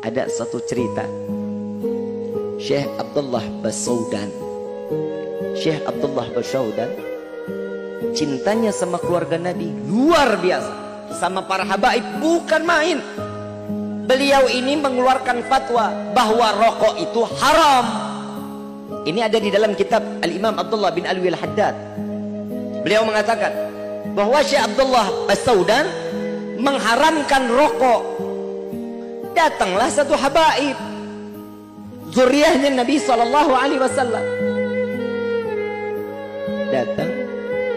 ada satu cerita. Syekh Abdullah Basaudan, Syekh Abdullah Basaudan cintanya sama keluarga Nabi luar biasa, sama para habaib bukan main. Beliau ini mengeluarkan fatwa bahwa rokok itu haram. Ini ada di dalam kitab Al-Imam Abdullah bin Alwi Al-Haddad. Beliau mengatakan bahwa Syekh Abdullah Basaudan mengharamkan rokok. Datanglah satu habaib, zuriyahnya Nabi SAW. Datang,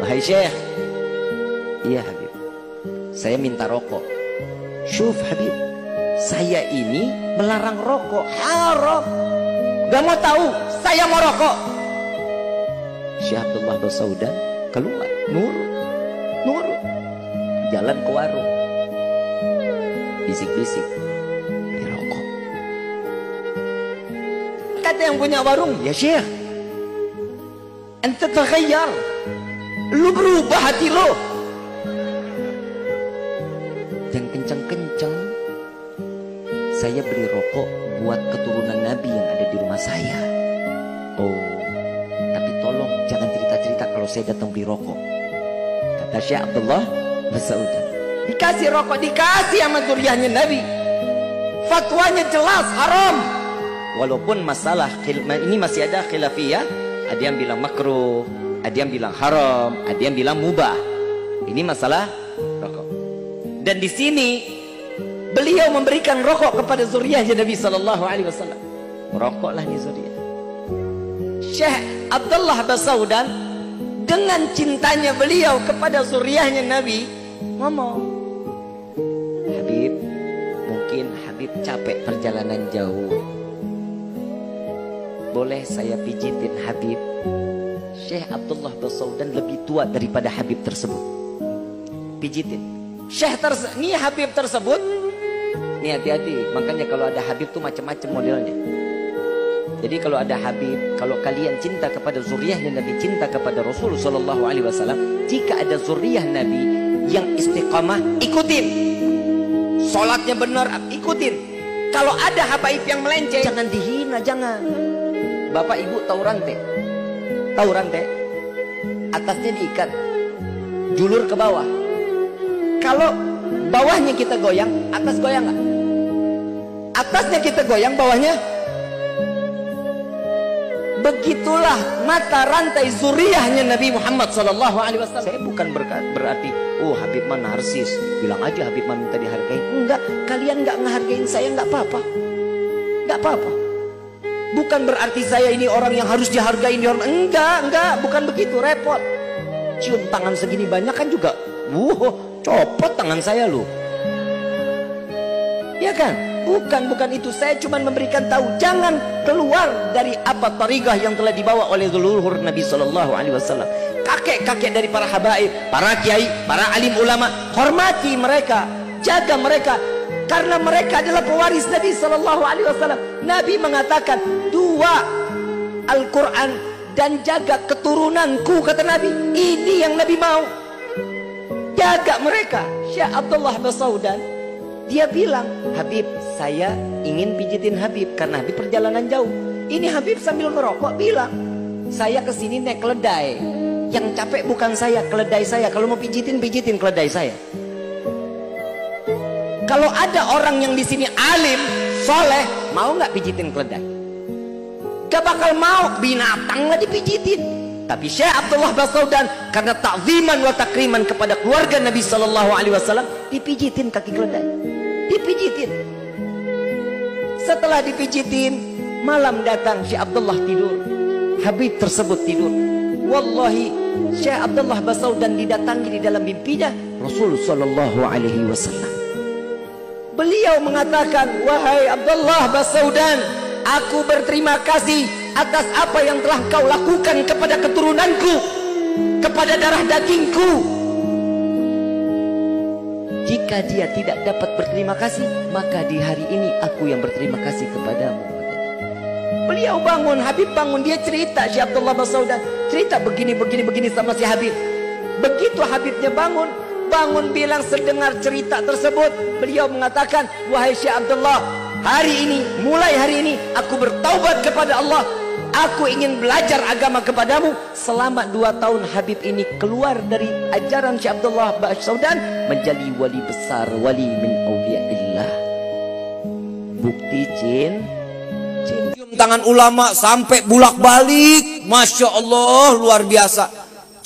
wahai Syekh. Iya Habib, saya minta rokok. Syuf Habib, saya ini melarang rokok, haram. Gak mau tahu, saya mau rokok. Syekh Abdullah Basaudan keluar, nurut, jalan ke warung, bisik-bisik, beli rokok. Kata yang punya warung, ya Syekh, ente terkhayyar, lu berubah hati lo. Jangan kencang-kencang. Saya beli rokok buat keturunan Nabi yang ada di rumah saya. Oh, tapi tolong jangan cerita-cerita kalau saya datang beli rokok. Kata Syekh Abdullah Basaudan, dikasih rokok, dikasih sama zuriyahnya Nabi. Fatwanya jelas haram. Walaupun masalah ini masih ada khilafiyah. Ada yang bilang makruh, ada yang bilang haram, ada yang bilang mubah. Ini masalah rokok. Dan di sini beliau memberikan rokok kepada zuriyahnya Nabi SAW. Merokoklah nih zuriyah. Syekh Abdullah Basaudan dengan cintanya beliau kepada zuriyahnya Nabi ngomong, Habib, mungkin Habib capek perjalanan jauh, boleh saya pijitin Habib? Syekh Abdullah Basaudan lebih tua daripada Habib tersebut. Pijitin. Ini Habib tersebut, ini hati-hati. Makanya kalau ada Habib tuh macam-macam modelnya. Jadi kalau ada Habib, kalau kalian cinta kepada zuriyahnya Nabi, cinta kepada Rasul Sallallahu Alaihi Wasallam, jika ada zuriyah Nabi yang istiqamah, ikutin. Sholatnya benar, ikutin. Kalau ada habaib yang melenceng, jangan dihina, jangan. Bapak ibu tahu rantai? Tahu rantai? Atasnya diikat, julur ke bawah. Kalau bawahnya kita goyang, atas goyang nggak? Atasnya kita goyang, bawahnya. Begitulah mata rantai zuriyahnya Nabi Muhammad SAW. Saya bukan berarti, oh Habib mah narsis, bilang aja Habib mah minta dihargai. Enggak, kalian nggak ngehargain saya nggak apa-apa, nggak apa-apa. Bukan berarti saya ini orang yang harus dihargai, enggak, bukan begitu, repot. Cium tangan segini banyak kan juga, copot tangan saya lu. Ya kan? Bukan itu. Saya cuma memberikan tahu, jangan keluar dari apa tarikah yang telah dibawa oleh leluhur Nabi Sallallahu Alaihi Wasallam. Kakek-kakek dari para habaib, para kiai, para alim ulama, hormati mereka, jaga mereka, karena mereka adalah pewaris Nabi Sallallahu Alaihi Wasallam. Nabi mengatakan, dua Al-Quran dan jaga keturunanku, kata Nabi. Ini yang Nabi mau. Jaga mereka. Syekh Abdullah Basaudan, dia bilang, Habib, saya ingin pijitin Habib karena Habib perjalanan jauh. Ini Habib sambil ngerokok bilang, saya kesini naik keledai. Yang capek bukan saya, keledai saya. Kalau mau pijitin keledai saya. Kalau ada orang yang di sini alim, soleh, mau nggak pijitin keledai? Gak bakal mau, binatang lah dipijitin. Tapi Syekh Abdullah Basaudan karena ta'ziman wa takriman kepada keluarga Nabi Sallallahu Alaihi Wasallam, dipijitin kaki keledai, dipijitin. Setelah dipijitin, malam datang Syekh Abdullah tidur, Habib tersebut tidur. Wallahi Syekh Abdullah Basaudan didatangi di dalam mimpinya Rasul Sallallahu Alaihi Wasallam. Beliau mengatakan, wahai Abdullah Basaudan, aku berterima kasih atas apa yang telah kau lakukan kepada keturunanku, kepada darah dagingku. Jika dia tidak dapat berterima kasih, maka di hari ini aku yang berterima kasih kepadamu. Beliau bangun, Habib bangun, dia cerita, Syekh Abdullah Basaudan cerita begini sama si Habib. Begitu Habibnya bangun bilang sedengar cerita tersebut, beliau mengatakan, wahai Syekh Abdullah, hari ini, mulai hari ini aku bertaubat kepada Allah. Aku ingin belajar agama kepadamu. Selama 2 tahun Habib ini keluar dari ajaran Syekh Abdullah Ba'asyaudan menjadi wali besar, wali min auliyaillah. Bukti cium tangan ulama sampai bulak-balik, Masya Allah, luar biasa.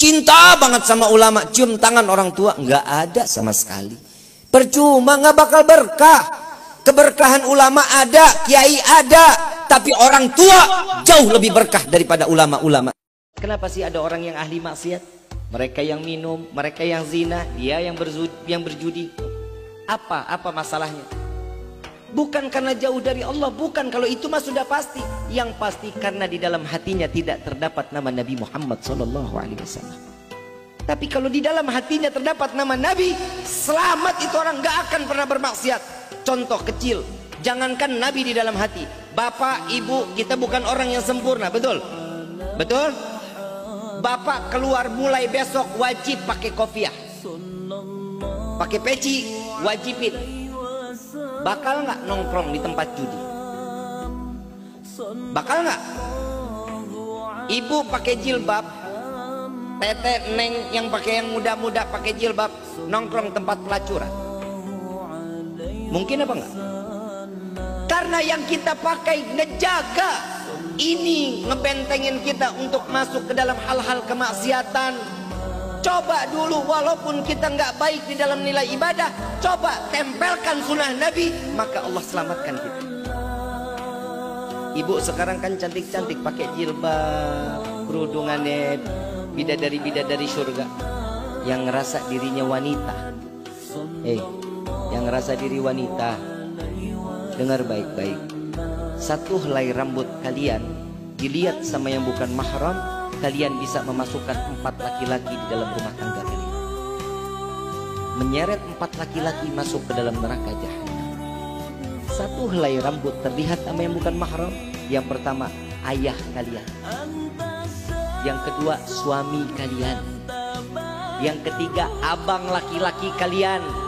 Cinta banget sama ulama. Cium tangan orang tua nggak ada sama sekali. Percuma, nggak bakal berkah. Keberkahan ulama ada, kiai ada, tapi orang tua jauh lebih berkah daripada ulama-ulama. Kenapa sih ada orang yang ahli maksiat? Mereka yang minum, mereka yang zina, dia yang berjudi. Apa masalahnya? Bukan karena jauh dari Allah, bukan, kalau itu mah sudah pasti. Yang pasti karena di dalam hatinya tidak terdapat nama Nabi Muhammad SAW. Tapi kalau di dalam hatinya terdapat nama Nabi, selamat itu orang gak akan pernah bermaksiat. Contoh kecil, jangankan Nabi di dalam hati, bapak, ibu, kita bukan orang yang sempurna, betul? Betul? Bapak keluar mulai besok wajib pakai kopiah, pakai peci, wajibin. Bakal nggak nongkrong di tempat judi? Bakal nggak? Ibu pakai jilbab, tete neng yang pakai yang muda-muda pakai jilbab, nongkrong tempat pelacuran. Mungkin apa enggak? Karena yang kita pakai ngejaga ini, ngebentengin kita untuk masuk ke dalam hal-hal kemaksiatan. Coba dulu, walaupun kita nggak baik di dalam nilai ibadah, coba tempelkan sunnah Nabi, maka Allah selamatkan kita. Ibu sekarang kan cantik-cantik pakai jilbab, kerudungannya bidadari-bidadari surga, yang ngerasa dirinya wanita. Yang ngerasa diri wanita, dengar baik-baik. Satu helai rambut kalian dilihat sama yang bukan mahram, kalian bisa memasukkan 4 laki-laki di dalam rumah tangga kalian. Menyeret 4 laki-laki masuk ke dalam neraka jahanam. Satu helai rambut terlihat sama yang bukan mahram. Yang pertama, ayah kalian. Yang kedua, suami kalian. Yang ketiga, abang laki-laki kalian.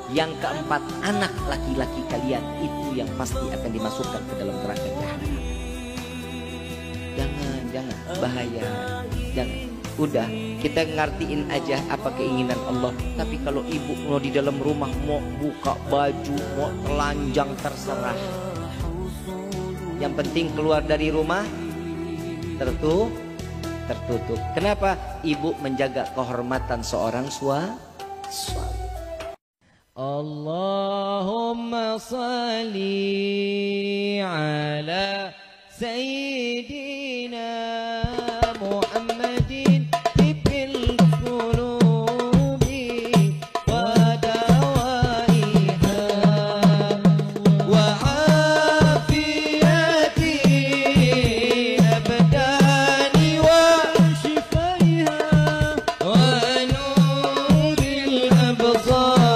Yang keempat, anak laki-laki kalian. Itu yang pasti akan dimasukkan ke dalam neraka jahanam. Jangan, bahaya. Jangan. Udah, kita ngertiin aja apa keinginan Allah. Tapi kalau ibu mau di dalam rumah, mau buka baju, mau telanjang, terserah. Yang penting keluar dari rumah tertutup. Kenapa? Ibu menjaga kehormatan seorang suami. Allahumma salli ala Sayyidina Muhammadin tibbil qulubi wa dawaiha wa afiyati abdani wa shifaiha wa nuril absar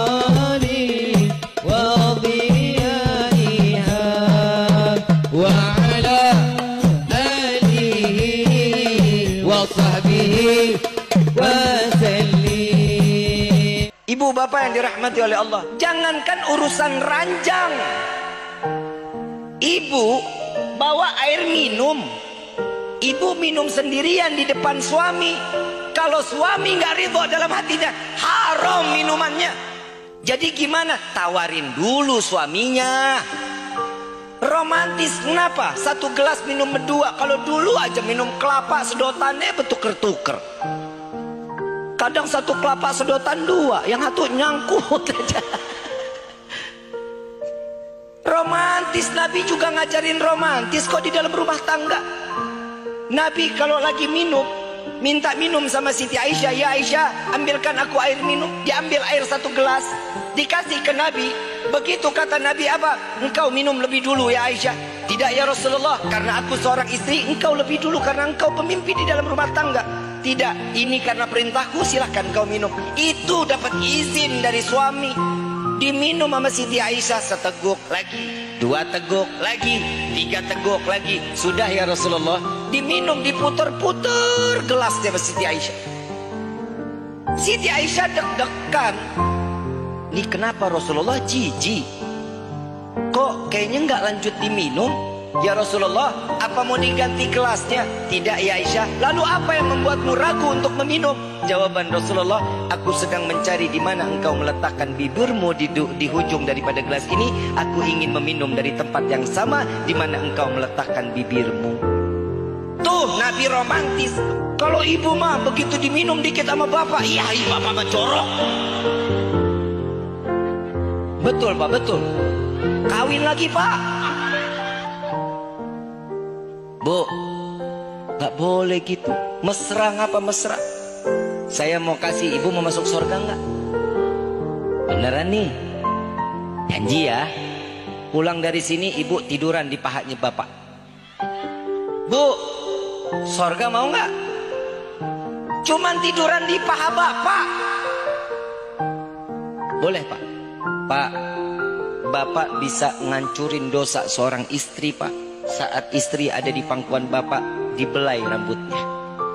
Ibu bapak yang dirahmati oleh Allah, jangankan urusan ranjang, ibu bawa air minum, ibu minum sendirian di depan suami. Kalau suami nggak ridho dalam hatinya, haram minumannya. Jadi gimana? Tawarin dulu suaminya. Romantis, kenapa? 1 gelas minum berdua. Kalau dulu aja minum kelapa sedotannya bertuker-tuker. Kadang 1 kelapa sedotan 2, yang satu nyangkut aja. Romantis, Nabi juga ngajarin romantis kok di dalam rumah tangga. Nabi kalau lagi minum, minta minum sama Siti Aisyah. Ya Aisyah, ambilkan aku air minum. Diambil air 1 gelas, dikasih ke Nabi. Begitu kata Nabi apa? Engkau minum lebih dulu ya Aisyah. Tidak ya Rasulullah, karena aku seorang istri. Engkau lebih dulu karena engkau pemimpin di dalam rumah tangga. Tidak, ini karena perintahku, silahkan kau minum. Itu dapat izin dari suami. Diminum sama Siti Aisyah, 1 teguk lagi, 2 teguk lagi, 3 teguk lagi. Sudah ya Rasulullah. Diminum, diputer-puter gelasnya sama Siti Aisyah. Siti Aisyah deg-degan. Ini kenapa Rasulullah jijik? kok kayaknya nggak lanjut diminum? Ya Rasulullah, apa mau diganti gelasnya? Tidak ya Aisyah. Lalu apa yang membuatmu ragu untuk meminum? Jawaban Rasulullah, aku sedang mencari di mana engkau meletakkan bibirmu di hujung daripada gelas ini. Aku ingin meminum dari tempat yang sama di mana engkau meletakkan bibirmu. Tuh Nabi romantis. Kalau ibu mah begitu diminum dikit sama bapak, iya bapak mah jorok. Betul Pak, betul. Kawin lagi Pak. Bu, gak boleh gitu. Mesra ngapa mesra? Saya mau kasih, ibu mau masuk surga nggak? Beneran nih. Janji ya. Pulang dari sini ibu tiduran di pahanya bapak. Bu, surga mau nggak? Cuman tiduran di paha bapak. Boleh Pak. Pak, bapak bisa ngancurin dosa seorang istri Pak. Saat istri ada di pangkuan bapak, dibelai rambutnya.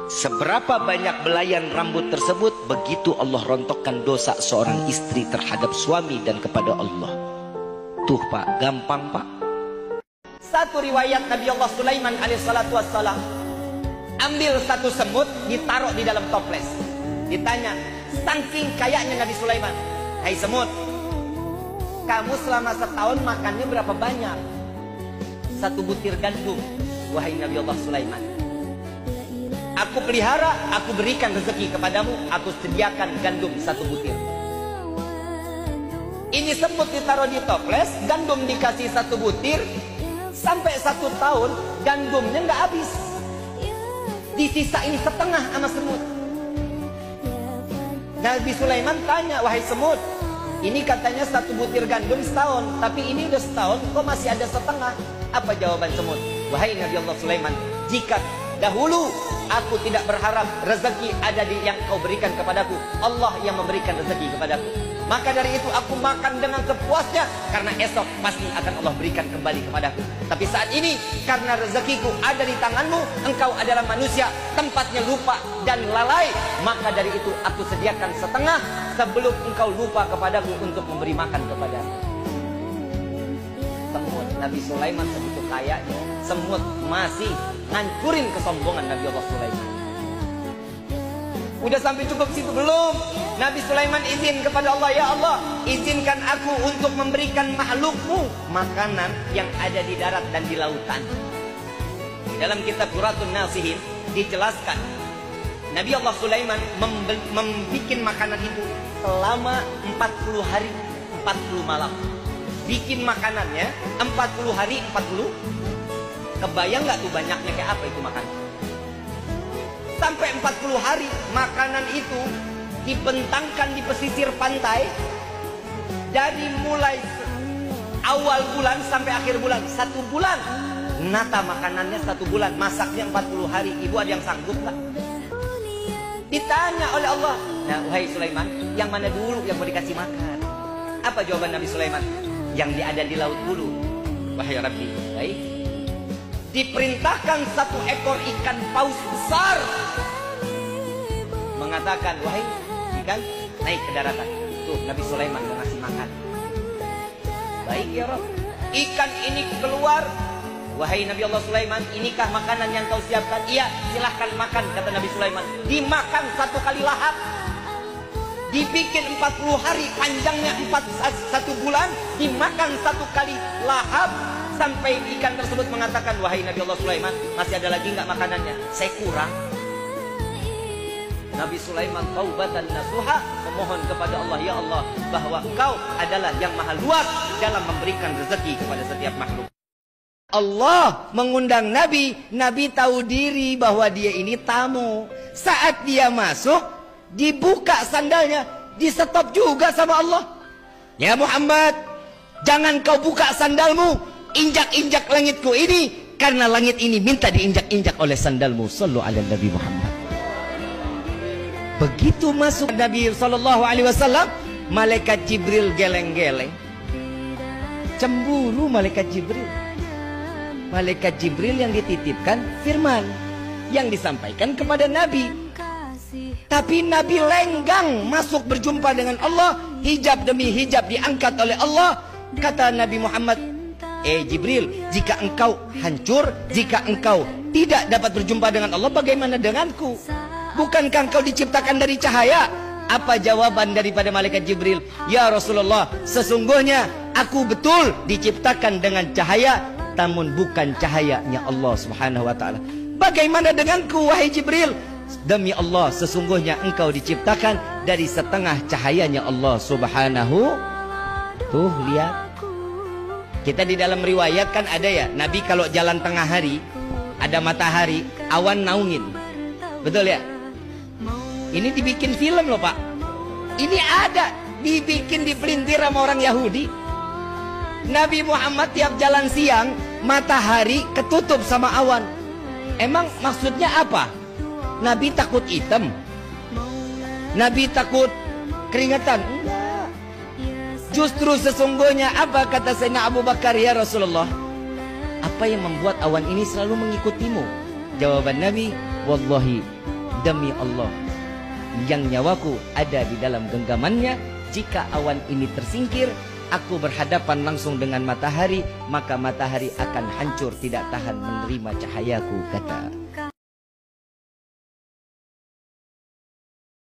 Seberapa banyak belayan rambut tersebut, begitu Allah rontokkan dosa seorang istri terhadap suami dan kepada Allah. Tuh Pak, gampang Pak. Satu riwayat Nabi Allah Sulaiman alaihissalatu wassalam, ambil satu semut, ditaruh di dalam toples. Ditanya, saking kayaknya Nabi Sulaiman, hai semut, kamu selama setahun makannya berapa banyak? Satu butir gandum, wahai Nabi Allah Sulaiman. Aku pelihara, aku berikan rezeki kepadamu, aku sediakan gandum satu butir. Ini semut ditaruh di toples, gandum dikasih satu butir, sampai 1 tahun gandumnya nggak habis. Disisain setengah sama semut. Nabi Sulaiman tanya, wahai semut, ini katanya 1 butir gandum setahun, tapi ini udah setahun kok masih ada setengah. Apa jawaban semut? Wahai Nabi Allah Sulaiman, jika dahulu aku tidak berharap rezeki ada di yang kau berikan kepadaku, Allah yang memberikan rezeki kepadaku, maka dari itu aku makan dengan sepuasnya, karena esok pasti akan Allah berikan kembali kepadaku. Tapi saat ini karena rezekiku ada di tanganmu, engkau adalah manusia, tempatnya lupa dan lalai, maka dari itu aku sediakan setengah sebelum engkau lupa kepadaku untuk memberi makan kepadaku. Semut Nabi Sulaiman segitu kayanya, semut masih ngancurin kesombongan Nabi Allah Sulaiman. Udah sampai cukup situ belum? Nabi Sulaiman izin kepada Allah, ya Allah, izinkan aku untuk memberikan makhlukmu makanan yang ada di darat dan di lautan. Dalam kitab Duratun Nasihin dijelaskan, Nabi Allah Sulaiman membuat makanan itu selama 40 hari 40 malam. Bikin makanannya 40 hari 40. Kebayang nggak tuh banyaknya kayak apa itu makanan? Sampai 40 hari makanan itu dibentangkan di pesisir pantai. Dari mulai awal bulan sampai akhir bulan, 1 bulan. Nata makanannya 1 bulan, masaknya 40 hari. Ibu ada yang sanggup nggak? Ditanya oleh Allah, nah wahai Sulaiman, yang mana dulu yang mau dikasih makan? Apa jawaban Nabi Sulaiman? Yang ada di laut dulu. Wahai Rabbi, baik. Diperintahkan 1 ekor ikan paus besar, mengatakan, wahai ikan, naik ke daratan. Tuh Nabi Sulaiman mau ngasih makan. Baik ya Rabb. Ikan ini keluar. Wahai Nabi Allah Sulaiman, inikah makanan yang kau siapkan? Iya, silahkan makan, kata Nabi Sulaiman. Dimakan 1 kali lahap. Dibikin 40 hari, panjangnya 1 bulan, dimakan 1 kali lahap, sampai ikan tersebut mengatakan, wahai Nabi Allah Sulaiman, masih ada lagi nggak makanannya? Saya kurang. Nabi Sulaiman taubatan nasuha, memohon kepada Allah, ya Allah, bahwa engkau adalah yang maha luas dalam memberikan rezeki kepada setiap makhluk. Allah mengundang Nabi, Nabi tahu diri bahwa dia ini tamu. Saat dia masuk, dibuka sandalnya, di stop juga sama Allah. Ya Muhammad, jangan kau buka sandalmu, injak-injak langitku ini, karena langit ini minta diinjak-injak oleh sandalmu. Sallu ala Nabi Muhammad. Begitu masuk Nabi SAW, malaikat Jibril geleng-geleng. Cemburu malaikat Jibril. Malaikat Jibril yang dititipkan firman yang disampaikan kepada Nabi. Tapi Nabi lenggang masuk berjumpa dengan Allah, hijab demi hijab diangkat oleh Allah. Kata Nabi Muhammad, Jibril, jika engkau hancur, jika engkau tidak dapat berjumpa dengan Allah, bagaimana denganku? Bukankah engkau diciptakan dari cahaya? Apa jawaban daripada malaikat Jibril? Ya Rasulullah, sesungguhnya aku betul diciptakan dengan cahaya, namun bukan cahayanya Allah Subhanahu wa ta'ala. Bagaimana denganku wahai Jibril? Demi Allah, sesungguhnya engkau diciptakan dari setengah cahayanya Allah Subhanahu. Tuh lihat, kita di dalam riwayat kan ada ya, Nabi kalau jalan tengah hari, ada matahari, awan naungin. Betul ya? Ini dibikin film loh Pak. Ini ada, dibikin dipelintir sama orang Yahudi. Nabi Muhammad tiap jalan siang, matahari ketutup sama awan. Emang maksudnya apa? Nabi takut hitam? Nabi takut keringetan? Enggak. Justru sesungguhnya apa kata Sayyidina Abu Bakar, ya Rasulullah, apa yang membuat awan ini selalu mengikutimu? Jawaban Nabi, wallahi, demi Allah, yang nyawaku ada di dalam genggamannya. Jika awan ini tersingkir, aku berhadapan langsung dengan matahari, maka matahari akan hancur, tidak tahan menerima cahayaku, kata